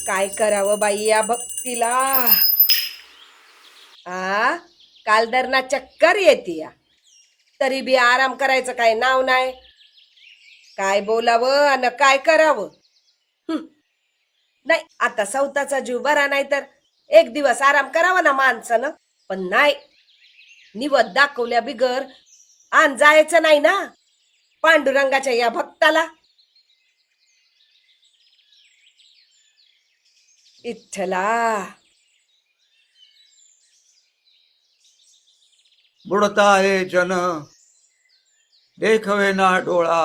काय करावं बाई या भक्तीला. आ काल दरना चक्कर येते या, तरी बी आराम करायचं काय नाव नाही. काय बोलावं आणि काय करावं. नाही आता सवताचा जीव बरा नाही तर एक दिवस आराम करावा ना माणसानं. पण नाही, निवत दाखवल्या बिगर आण जायचं नाही ना पांडुरंगाच्या या भक्ताला. इच्छला बुडता है जन देखवे ना डोळा,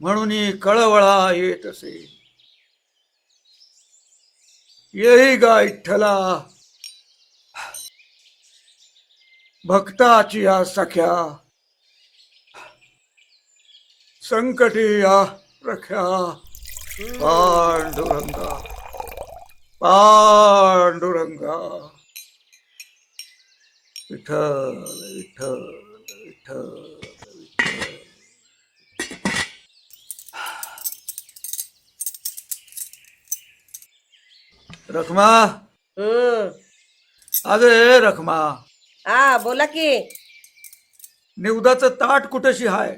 म्हणून कळवळा येतसे. येई गा विठ्ठला भक्ताची या सख्या, संकटी या रख्या. पांडुरंगा पांडुरंगा विठ्ठल विठ्ठल विठ्ठल. रखमा अगे रखमा, हा बोला की. निवदाचं ताट कुठशी हाय?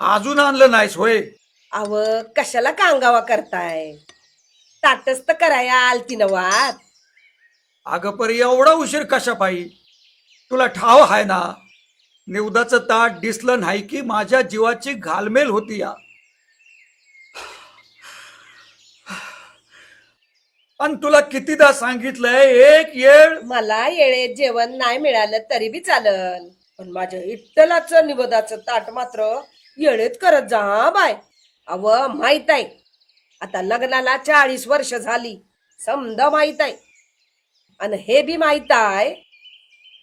अजून आणलं नाहीस होय? अव कशाला कांगावा करताय, ताटच तर कराया आलती नवात. अगं पर एवढा उशीर कशा पायी? तुला ठाव हाय ना, निवदाचं ताट दिसलं नाही की माझ्या जीवाची घालमेल होती या. आणि तुला कितीदा सांगितलंय एक येळ. मला येळेत जेवण नाही मिळालं तरी बी चालल, पण माझ्या इट्टलाचं निवदाचं ताट मात्र येळेत करत जा हा बाय. अव माहित आहे, आता लग्नाला 40 वर्ष झाली, समजा माहित आहे. आणि हे बी माहित आहे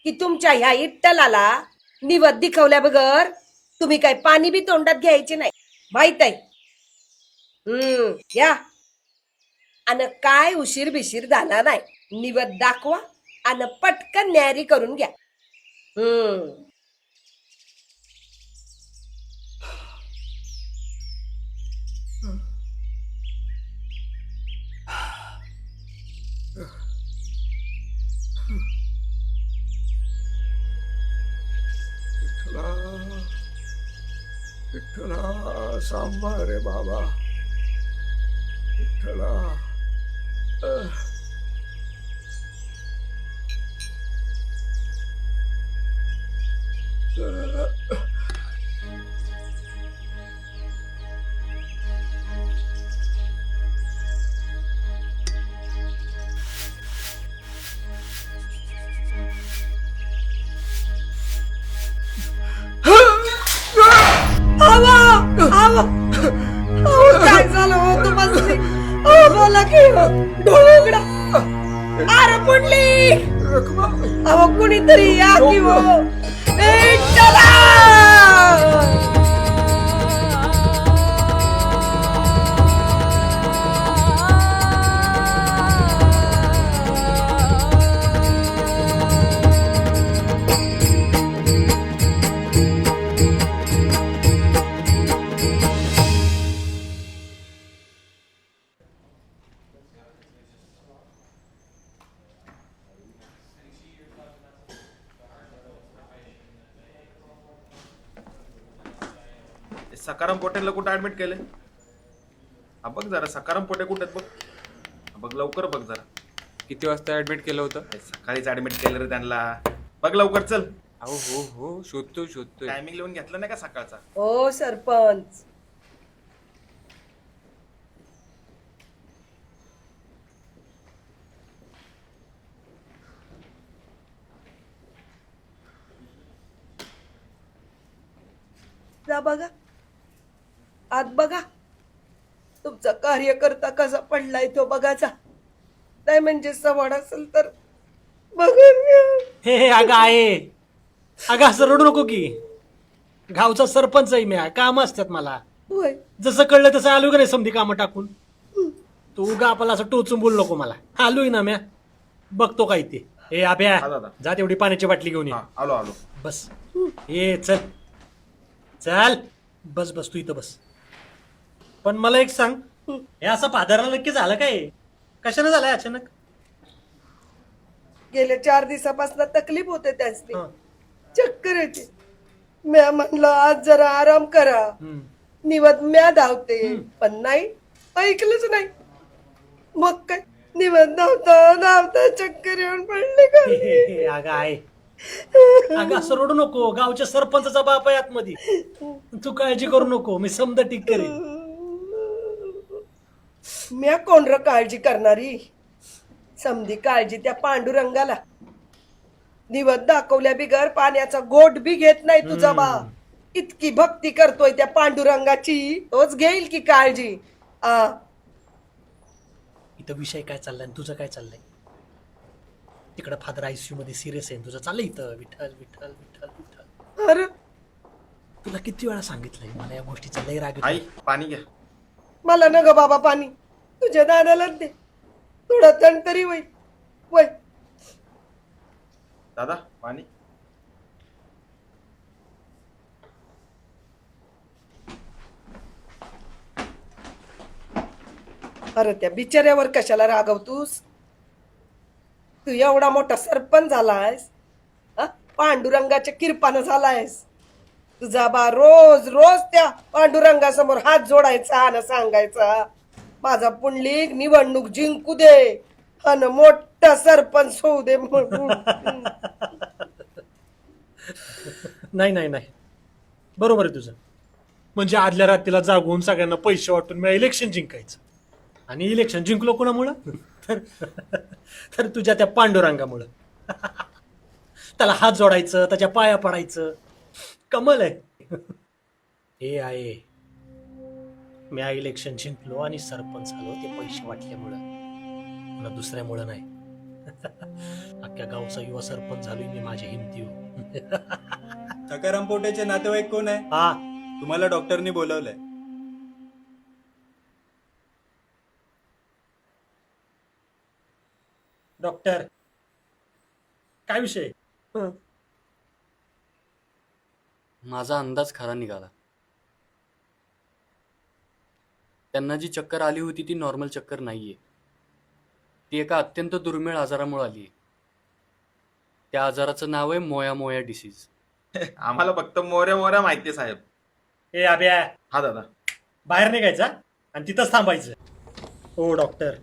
की तुमच्या ह्या इट्टलाला निवद दिखवल्या बगर तुम्ही काय पाणी बी तोंडात घ्यायचे नाही, माहित आहे. या आणि काय उशीर बिशीर झाला नाही, निवद दाखवा आणि पटकन न्यारी करून घ्या. विठ्ठला विठ्ठला सांभाळ रे बाबा विठ्ठला. काय झालं हो तुम्हाला? बोला की डोळे उघडा. अरे पडली. रखमा अहो कुणीतरी या की हो. ए, चला. सकाराम पोटेला कुठं ऍडमिट केले? हा बघ जरा, सकाराम पोटे कुठे बघ. बघ लवकर बघ जरा. किती वाजता ऍडमिट केलं होतं? सकाळीच ऍडमिट केलं रे त्यांना. बघ लवकर चल. अहो हो शोधतोय. टायमिंग लिहून घेतलं नाही का सकाळचा? हो सरपंच. जा बघा आत, बघा तुमचा कार्यकर्ता कसा पडलाय तो बघाचा. नाही म्हणजे सवाड असेल तर बघून घ्या. हे अगं आहे, अगं असं रडू नको की. गावचा सरपंच आहे मी, काम असतात मला. होय जसं कळलं तसं आलो का नाही समधी कामं टाकून. तू उगा आपला असं टोचून बोल नको मला. आलोय ना म्या, बघतो काय ते. हे आभ्या हा दादा. जा तेवढी पाण्याची बाटली घेऊन ये. हा आलो. बस ये चल बस तू इथं बस. पण मला एक सांग, हे असं फादरला नक्की झालं काय? कशाने झालंय अचानक? गेल्या 4 दिवसापासून तकलीफ होते त्यासनी, हं. चक्कर येते. म्या म्हणलं आज जरा आराम करा, हम्म. निवद म्या धावते, पण नाही, ऐकलंच नाही. मग काय, निवद धावता धावता चक्कर येऊन पडले का. अगं आहे, अगं असं रडू नको. गावच्या सरपंचाचा बाप आहे आतमध्ये. तू काळजी करू नको, मी समजा ठीक करेन. म्या कोण र काळजी करणारी. समधी काळजी त्या पांडुरंगाला. निवद दाखवल्या बिगर पाण्याचा गोट बी घेत नाही तुझा बा. इतकी भक्ती करतोय त्या पांडुरंगाची, तोच घेईल की काळजी. आ इथं विषय काय चाललाय आणि तुझं काय चाललंय? तिकडं फादर आयसीयू मध्ये सिरियस आहे, तुझं चाललंय इथं विठ्ठल विठ्ठल विठ्ठल विठ्ठल. अरे तुला किती वेळा सांगितलंय मला या गोष्टीचा लय राग आई येतो. पाणी घ्या. मला न ग बाबा पाणी, तुझ्या दादाला दे. थोडा तण तरी वय वय. दादा पाणी. अरे त्या बिचाऱ्यावर कशाला रागवतूस? तू एवढा मोठा सरपंच झालायस, हा? पांडुरंगाच्या किरपानं झालायस. तुझा बा रोज रोज त्या पांडुरंगासमोर हात जोडायचा आणि सांगायचा, माझा पुंडलिक निवडणूक जिंकू दे आणि मोठा सरपंच होऊ दे म्हणून. नाही नाही नाही, बरोबर आहे तुझं. म्हणजे आदल्या रात्रीला जागून सगळ्यांना पैसे वाटून मी इलेक्शन जिंकायचं. आणि इलेक्शन जिंकलो कोणामुळं? तर तुझ्या त्या पांडुरंगामुळं. त्याला हात जोडायचं, त्याच्या पाया पडायचं. कमल आहे. हे आहे, मी इलेक्शन जिंकलो आणि सरपंच झालो ते पैसे वाटल्यामुळं, ना दुसऱ्यामुळं नाही. अख्ख्या गावचा युवा सरपंच झालोय मी माझ्या हिमतीवर. सकाराम पोटेचे नातेवाईक कोण आहे? हा, तुम्हाला डॉक्टरनी बोलवलंय. डॉक्टर काय विषय? हं. माझा अंदाज खरा निघाला. त्यांना जी चक्कर आली होती ती नॉर्मल चक्कर नाहीये. ती एका अत्यंत दुर्मिळ आजारामुळे आली आहे. त्या आजाराचं नाव आहे मोया मोया डिसीज. आम्हाला फक्त मोऱ्या मोऱ्या माहिती साहेब. ए अभ्या, हा दादा. बाहेर निघायचा आणि तिथंच थांबायचं. हो डॉक्टर,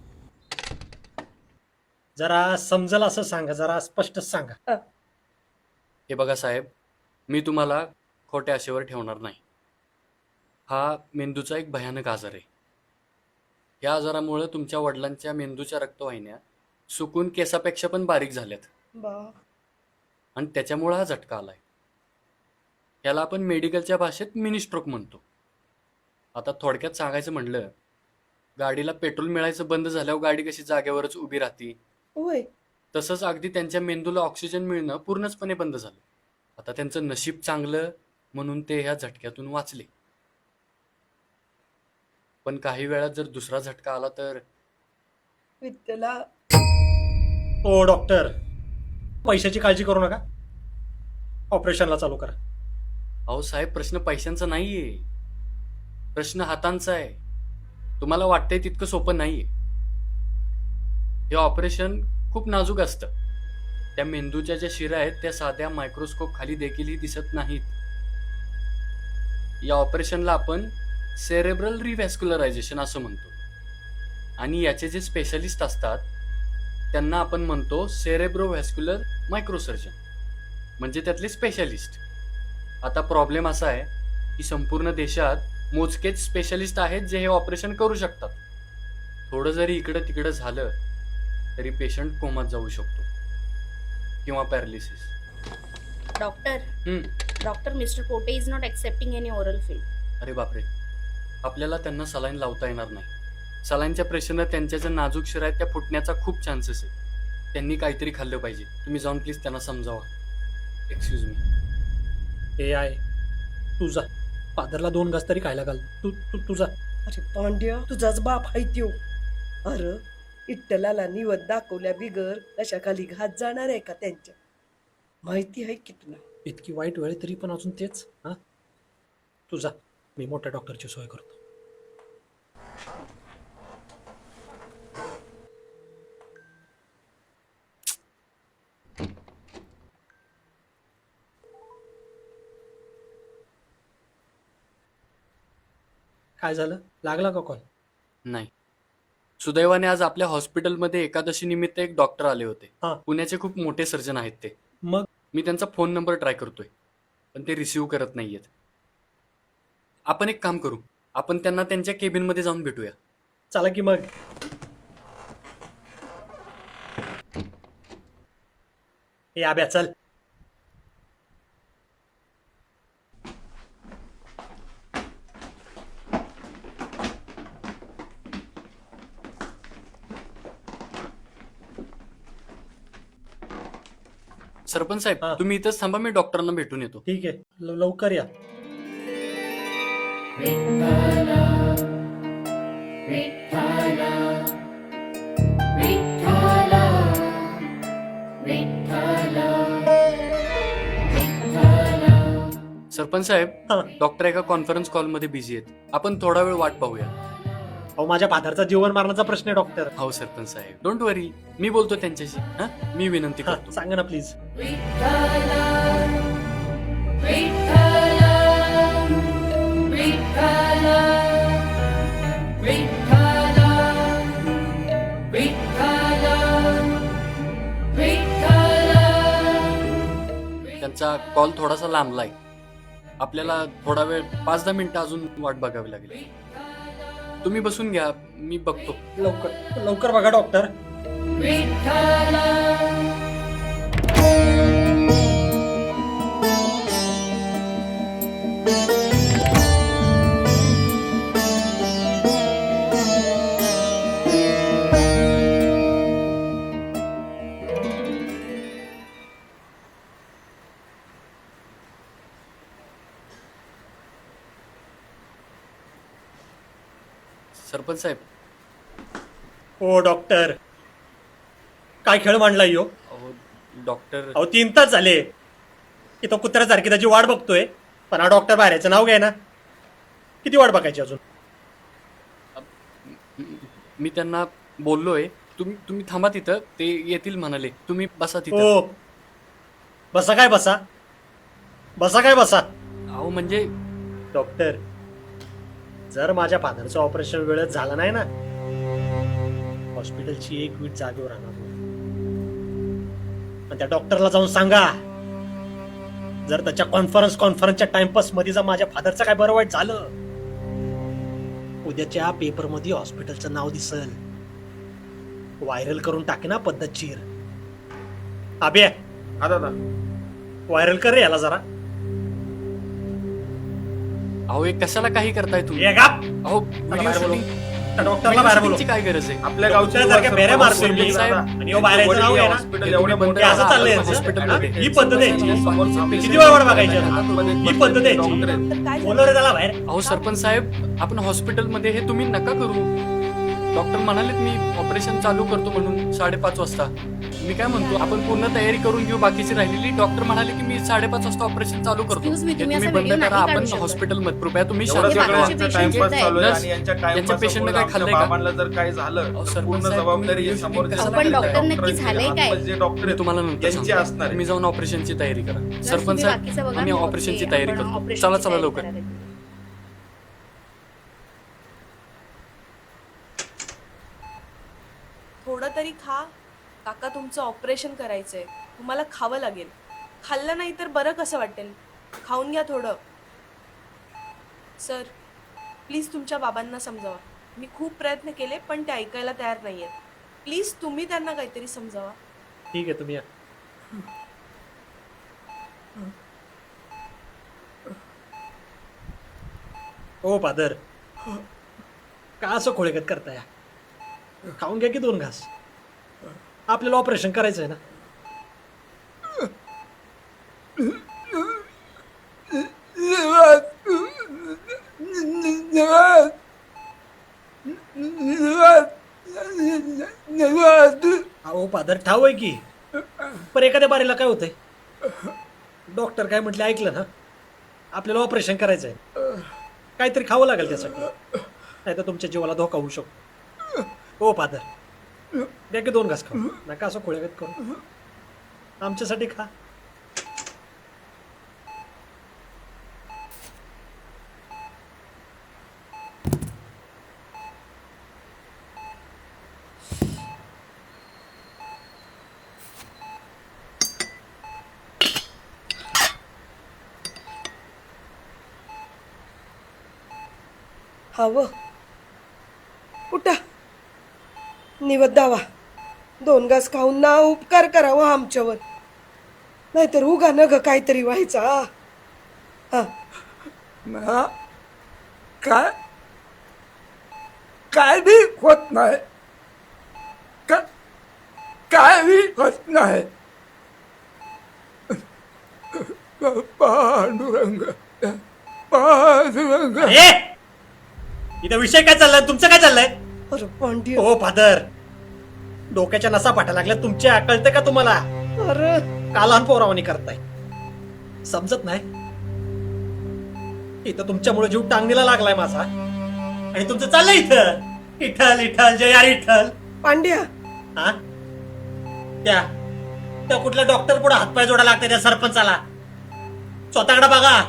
जरा समजल असं सांगा, जरा स्पष्ट सांगा. हे बघा साहेब, मी तुम्हाला खोट्या आशेवर ठेवणार नाही. हा मेंदूचा एक भयानक आजार आहे. या आजारामुळे तुमच्या वडिलांच्या मेंदूच्या रक्तवाहिन्या सुकून केसापेक्षा पण बारीक झाल्यात बा आणि त्याच्यामुळे हा झटका आलाय. याला आपण मेडिकलच्या भाषेत मिनी स्ट्रोक म्हणतो. आता थोडक्यात सांगायचं म्हणलं, गाडीला पेट्रोल मिळायचं बंद झाल्यावर गाडी कशी जागेवरच उभी राहते, होय. तसंच अगदी त्यांच्या मेंदूला ऑक्सिजन मिळणं पूर्णचपणे बंद झालं. आता त्यांचं नशीब चांगलं म्हणून ते ह्या झटक्यातून वाचले. पण काही वेळात जर दुसरा झटका आला तर विठ्ठला, हो डॉक्टर, पैशाची काळजी करू नका, ऑपरेशनला चालू करा. अहो साहेब, प्रश्न पैशांचा नाहीये, प्रश्न हातांचा आहे. तुम्हाला वाटतंय तितकं सोपं नाहीये. हे ऑपरेशन खूप नाजूक असतं. त्या मेंदूच्या ज्या शिरा आहेत त्या साध्या मायक्रोस्कोप खाली देखीलही दिसत नाहीत. या ऑपरेशनला आपण सेरेब्रल रिव्हॅस्क्युलरायझेशन असं म्हणतो. आणि याचे जे स्पेशलिस्ट असतात त्यांना आपण म्हणतो सेरेब्रोव्हॅस्क्युलर मायक्रोसर्जन, म्हणजे त्यातले स्पेशलिस्ट. आता प्रॉब्लेम असा आहे की संपूर्ण देशात मोजकेच स्पेशलिस्ट आहेत जे हे ऑपरेशन करू शकतात. थोडं जरी इकडं तिकडं झालं तरी पेशंट कोमात जाऊ शकतो किंवा paralysis. Doctor mister Pote is not accepting any oral feed. अरे बापरे, आपल्याला त्यांना सलाईन लावता येणार नाही. सलाईनच्या प्रेशरनं त्यांच्या ज्या नाजूक शिरा आहेत त्या फुटण्याचा खूप चान्सेस आहे. त्यांनी काहीतरी खाल्लं पाहिजे. तुम्ही जाऊन प्लीज त्यांना समजावा. Excuse me. हे आहे, तुझा फादरला 2 घास तरी खायला घाल. तुझा. अरे पांड्या, तुझाच बाप हाय त्यो. अरे इट्टलाला निवद दाखवल्या बिगर कशा खाली घात जाणार आहे का त्यांच्या? माहिती आहे की तुला? इतकी वाईट वेळ तरी पण अजून तेच. हा, तुझा, मी मोठ्या डॉक्टरची सोय करतो. काय झालं? लागला का कॉल? नाही. सुदैवाने आज आपल्या हॉस्पिटलमध्ये एकादशी निमित्त एक डॉक्टर आले होते. हा. पुण्याचे खूप मोठे सर्जन आहेत ते. मग मी त्यांचा फोन नंबर ट्राय करतोय, पण ते रिसिव्ह करत नाहीयेत. आपण एक काम करू, आपण त्यांना त्यांच्या केबिनमध्ये जाऊन भेटूया. चला की मग. हे आब्या चल. सरपंच साहेब, हा. तुम्ही इथंच थांबा, मी डॉक्टरांना भेटून येतो. ठीक आहे, लवकर या. सरपंच साहेब, हा. डॉक्टर एका कॉन्फरन्स कॉलमध्ये बिझी आहेत. आपण थोडा वेळ वाट पाहूया. अहो माझ्या फादरचा जीवन मारण्याचा प्रश्न आहे डॉक्टर. हो सरपंच साहेब, डोंट वरी, मी बोलतो त्यांच्याशी. हा, मी विनंती हा, करतो. सांगा ना प्लीज. त्यांचा कॉल थोडासा लांबलाय. आपल्याला थोडा वेळ 5-10 मिनिटं अजून वाट बघावी लागेल. तुम्ही बसून घ्या, मी बघतो. लवकर लवकर बघा डॉक्टर. सरपंच साहेब, ओ डॉक्टर, काय खेळ मांडलाय यो? अहो डॉक्टर, अहो 3 तास झाले की तो कुत्र्यासारखी त्याची वाट बघतोय, पण हा डॉक्टर बाहेरचं नाव घ्याय ना. किती वाट बघायची अजून? मी त्यांना बोललोय, तुम्ही थांबा तिथं, ते येतील म्हणाले. तुम्ही बसा तिथं. ओ बसा काय बसा, बसा काय बसा. अहो म्हणजे डॉक्टर, जर माझ्या फादरचं ऑपरेशन वेळेत झालं नाही ना, हॉस्पिटलची एक वीट जागेवर राहणार नाही. पण त्या डॉक्टरला जाऊन सांगा, जर त्याच्या कॉन्फरन्सच्या टाइमपास मध्ये जर माझ्या फादरचं काय बरं वाईट झालं, उद्याच्या पेपर मध्ये हॉस्पिटलचं नाव दिसल, व्हायरल करून टाके ना पद्धतशीर. अबे हा दादा, व्हायरल कर रे याला जरा. अहो हे कशाला काही करताय तुम्ही? ये गाप. अहो बाहेर व्हिडिओ बोलव. शूटिंग, त्या डॉक्टरला बाहेर बोलव. ची काय गरज आहे? आपल्या गावची डॉक्टरसारख्या फेऱ्या मारतोय मी. साहेब, आणि ह्यो बाहेरचं नाव घ्या ना. हॉस्पिटल एवढे मोठे हे असं चाललंय यांचं? हॉस्पिटलमध्ये. ही पद्धत आहे यांची. समोर किती वेळ वाट बघायची आता? ही पद्धत आहे यांची. डॉक्टर आहेत. बोलव रे त्याला बाहेर. अहो सरपंच साहेब, आपण हॉस्पिटलमध्ये हे तुम्ही नका करू. डॉक्टर म्हणालेत मी ऑपरेशन चालू करतो म्हणून 5:30 वाजता. मी काय म्हणतो, आपण पूर्ण तयारी करून घेऊ बाकीची राहिलेली. डॉक्टर म्हणाले की मी 5:30 वाजता ऑपरेशन चालू करतो. Excuse me, हे तुम्ही तुम्ही असा बंद video करा. नाही आपण काढू शकत. हॉस्पिटलमध्ये कृपया तुम्ही एवढं शांत सगळं राहा. बाकीचे यांचा patient टाइमपास आहेत. चालू आहे Nurse, आणि यांच्या यांच्या टाइमपास patient नं काय आमच्या खाल्लंय का? बाबांना जर काही झालं अहो, तर सरपंच पूर्ण साहेब, जबाबदारी तुम्ही समोर कसं आपण करताय? डॉक्टर नक्की झालंय काय? जे डॉक्टर मी आहेत तुम्हाला नंतर यांची सांगतो. असणार आहे. तुम्ही जाऊन ऑपरेशनची तयारी करा. Nurse, सरपंच तुम्ही साहेब, बाकीचं बघा, आम्ही मी ऑपरेशनची बघते. तयारी आपण करतो. ऑपरेशनची चला चला तयारी लवकर. करायला. थोडं तरी खा. काका, तुमचं ऑपरेशन करायचंय, तुम्हाला खावं लागेल. खाल्लं नाही तर बरं कसं वाटेल? खाऊन घ्या थोडं. सर, प्लीज तुमच्या बाबांना समजावा. मी खूप प्रयत्न केले पण ते ऐकायला तयार नाही आहेत. प्लीज तुम्ही त्यांना काहीतरी समजावा. ठीक आहे, तुम्ही या. ओ फादर, का असं खोळेगत करताय? खाऊन घ्या की 2 घास. आपल्याला ऑपरेशन करायचं आहे ना. अहो फादर, ठाव आहे की, पण एखाद्या बारीला काय होतंय? डॉक्टर काय म्हटले ऐकलं ना, आपल्याला ऑपरेशन करायचं आहे. काहीतरी खावं लागेल त्यासाठी, नाही तर तुमच्या जीवाला धोका होऊ शकतो. हो फादर, द्या की 2 घास खाऊ. नका असं खोळ्यागत करू. आमच्यासाठी खा. हवं उठा निवद दावा 2 घास खाऊन ना उपकार करावा आमच्यावर नाहीतर उगा नग काहीतरी व्हायचा हा ना काय काय बी होत नाही काय बी होत नाही पांडुरंग पांडुरंग इथं विषय काय चाललाय तुमचं काय चाललंय अरे पांड्य हो फादर डोक्याच्या नसा पाठा लागल्या तुमच्या कळतं का तुम्हाला अरे कालहान पोरावानी करताय समजत नाही इथं तुमच्यामुळे जीव टांगणीला लागलाय माझा आणि तुमचं चाललंय इथं इठल इठल जय यार इठल पांड्या हा त्या कुठल्या डॉक्टर पुढे हातपाय जोडा लागते त्या सरपंचाला स्वतःकडे बघा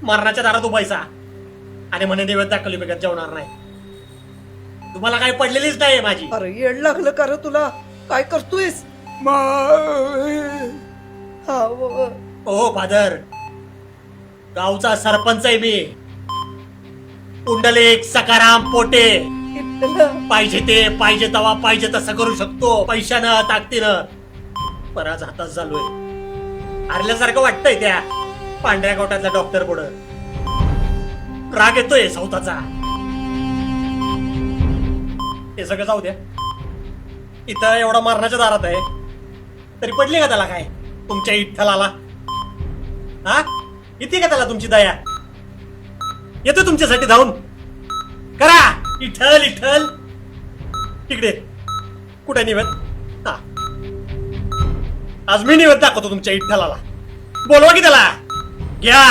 मरणाच्या दारात उभायचा आणि म्हणे नैवेद्य दाखवली बिगत जेवणार नाही तुम्हाला काही पडलेलीच नाही माझी अरे येड लागलं का रे तुला काय करतोयस हा हो फादर गावचा सरपंच आहे मी पुंडलिक सकाराम पोटे पाहिजे ते पाहिजे तवा पाहिजे तसं करू शकतो पैशानं ताकदीनं पराज हातात झालोय हारल्यासारखं वाटतंय त्या पांढऱ्या गोटातल्या डॉक्टर पुढं राग येतोय सौताचा ते सगळं जाऊ द्या इथं एवढा मरणाच्या दारात आहे तरी पडली का त्याला काय तुमच्या इठ्ठलाला हा येते का त्याला तुमची दया येतो तुमच्यासाठी धावून करा इठल इठल तिकडे कुठे निवेद हा आज मी निवेद दाखवतो तुमच्या इठ्ठलाला बोलवा की त्याला घ्या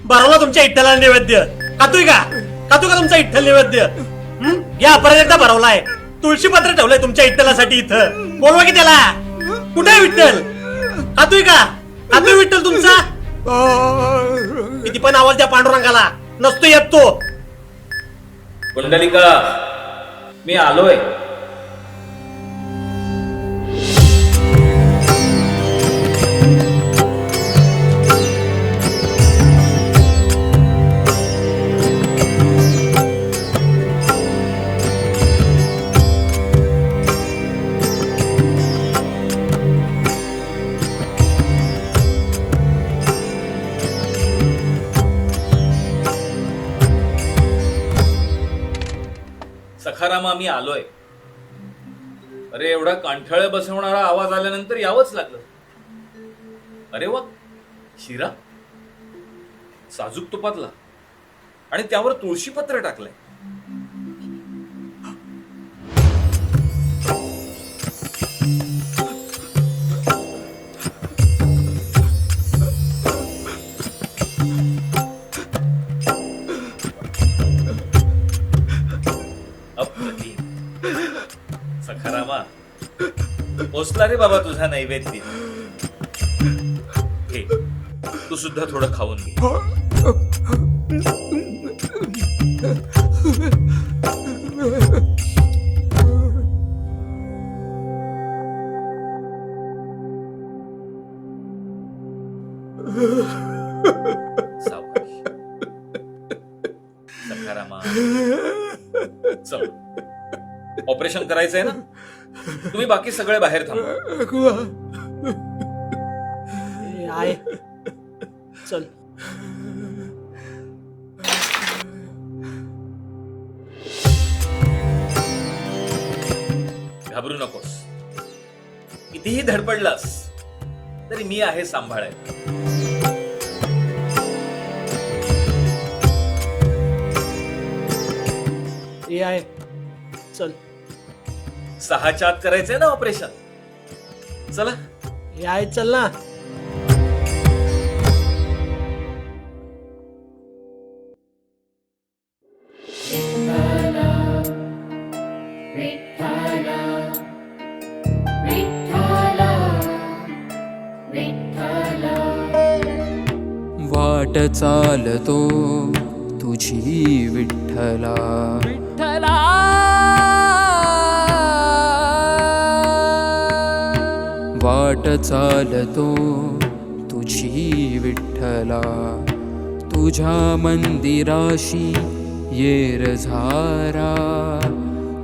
बरोबर तुमच्या इठ्ठलाला नैवेद्य खातोय का तुमचा इठ्ठल नैवेद्य घ्या परत एकदा भरवलाय तुळशी पत्र ठेवलंय तुमच्या इठ्ठलासाठी इथं बोलवा की त्याला कुठे विठ्ठल खातोय विठ्ठल तुमचा किती पण आवाज द्या पांडुरंगाला नसतो येत तो पुंडलिका मी आलोय सखारामा मी आलोय. अरे एवढा कांठळ बसवणारा आवाज आल्यानंतर यावंच लागलं. अरे वा, शिरा साजूक तुपातला आणि त्यावर तुळशीपत्र टाकलंय. सखारामा, पोचला रे बाबा तुझा नैवेद्य. हे तू सुद्धा थोडं खाऊन घे. सावकाश. सखारामा, चल ऑपरेशन करायचंय ना. तुम्ही बाकी सगळे बाहेर थांबा. आहे चल. घाबरू नकोस. कितीही धडपडलास तरी मी आहे सांभाळायला. आहे चल. 6च्या आत करायचंय ना ऑपरेशन. चला. आहे चल ना. वाट चालतो तुझी विठ्ठला, विठ्ठला. वाट चालतो तुझी विठ्ठला, तुझ्या मंदिराशी येर झारा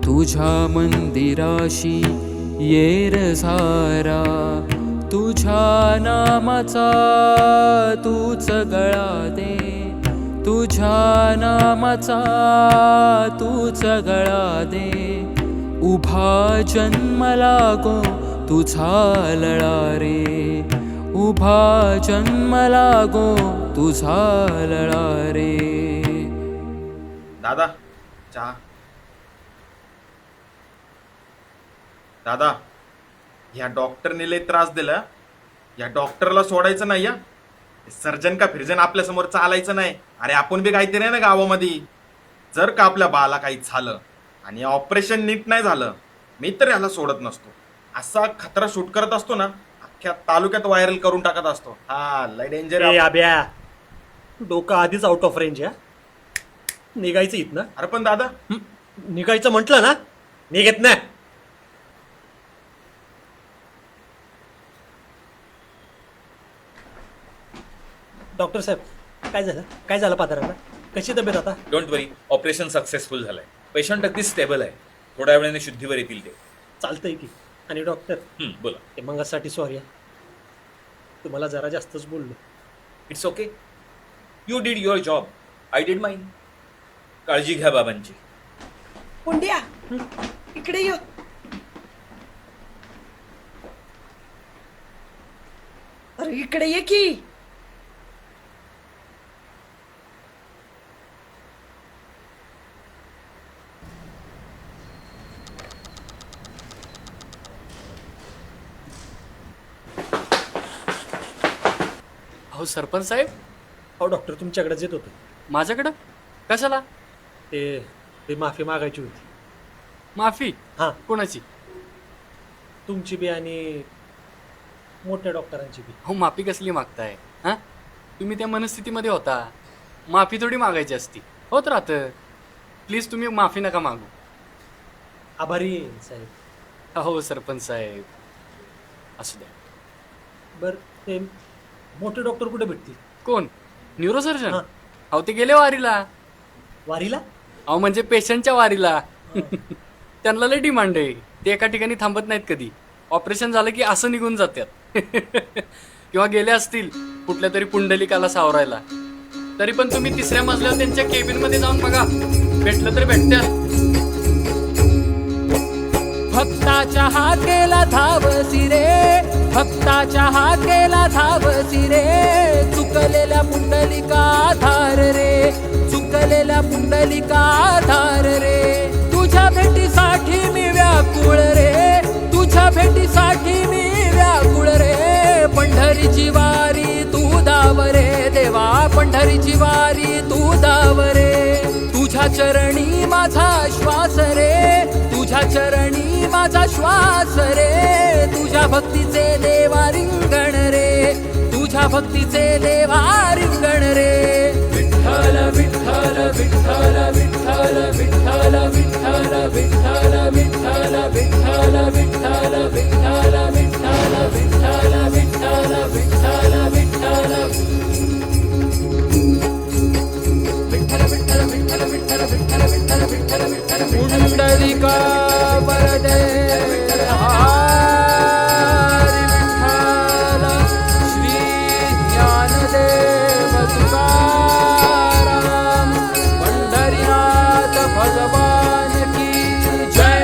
तुझ्या मंदिराशी येर झारा तुझ्या नामाचा तूच गळा दे तुझ्या नामाचा तूच गळा दे उभा जन्म लागो तुझा लळा रे उभा जन्म लागो तुझा लळा रे. दादा चहा. दादा ह्या डॉक्टरने लय त्रास दिला. या डॉक्टरला सोडायचं नाही या. सर्जन का फिरजन आपल्या समोर चालायचं नाही. अरे आपण बी काहीतरी आहे ना गावामध्ये. जर का आपल्या बाला काही झालं आणि ऑपरेशन नीट नाही झालं मी तर ह्याला सोडत नसतो. असा खतरा शूट करत असतो ना अख्ख्या तालुक्यात व्हायरल करून टाकत असतो. हा लय डेंजर ए आब्या डोकं आधीच आउट ऑफ रेंज आहे. निघायचं इथं ना. अरे पण दादा निघायचं म्हटलं ना निघत नाही. डॉक्टर साहेब काय झालं पात्राला? कशी तब्येत आता? डोंट वरी, ऑपरेशन सक्सेसफुल झालंय. पेशंट अगदी स्टेबल आहे. थोड्या वेळाने शुद्धीवर येतील ते. चालतंय की. आणि डॉक्टर बोला. ते मंगासाठी सॉरी तुम्हाला जरा जास्तच बोललो. It's okay. You did your job, I did mine. काळजी घ्या बाबांची. पुंड्या इकडे ये. अरे इकडे ये की. अहो सरपंच साहेब. हो डॉक्टर तुमच्याकडेच येत होतं. माझ्याकडं कशाला? ते माफी मागायची होती. माफी? हां कोणाची? तुमची बी आणि मोठ्या डॉक्टरांची बी. हो माफी कसली मागताय? हां तुम्ही त्या मनस्थितीमध्ये होता. माफी थोडी मागायची असती. होत राहतं. प्लीज तुम्ही माफी नका मागू. आभारी आहे साहेब. हो सरपंच साहेब असू द्या. बरं ते मोठे डॉक्टर कुठे भेटतील? कोण? न्यूरोसर्जन? हां. अहो ते गेले वारीला. वारीला? अहो म्हणजे पेशंटच्या वारीला. त्यांना लय डिमांड आहे. ते एका ठिकाणी थांबत नाहीत कधी. ऑपरेशन झालं की असं निघून जातात. किंवा गेले असतील कुठल्या तरी पुंडलिकाला सावरायला. तरी पण तुम्ही तिसऱ्या मजल्यावर त्यांच्या केबिन मध्ये जाऊन बघा. भेटलं तर भेटत्यात. भक्ताच्या हाकेला धावसी रे भक्ताच्या हाकेला धावसी रे चुकलेल्या पुंडलिका धार रे चुकलेल्या पुंडलिका धार रे तुझ्या भेटीसाठी मी व्याकुळ रे तुझ्या भेटीसाठी मी व्याकुळ रे पंढरीची वारी तू धाव रे देवा पंढरीची वारी तू धाव रे तुझ्या चरणी माझा श्वास रे तुझ्या चरणी माझा श्वास रे तुझ्या भक्तीचे देवा रिंगण रे तुझ्या भक्तीचे देवा रिंगण रे विठ्ठल विठ्ठल विठ्ठल विठ्ठल विठ्ठल विठ्ठल विठ्ठल विठ्ठल विठ्ठल विठ्ठल विठ्ठल विठ्ठल विठ्ठल विठ्ठल विठ्ठल विठ्ठल पुंडलिका वरदे हरी विठ्ठल श्री ज्ञानदेव तुकाराम पंढरीनाथ भगवान की जय.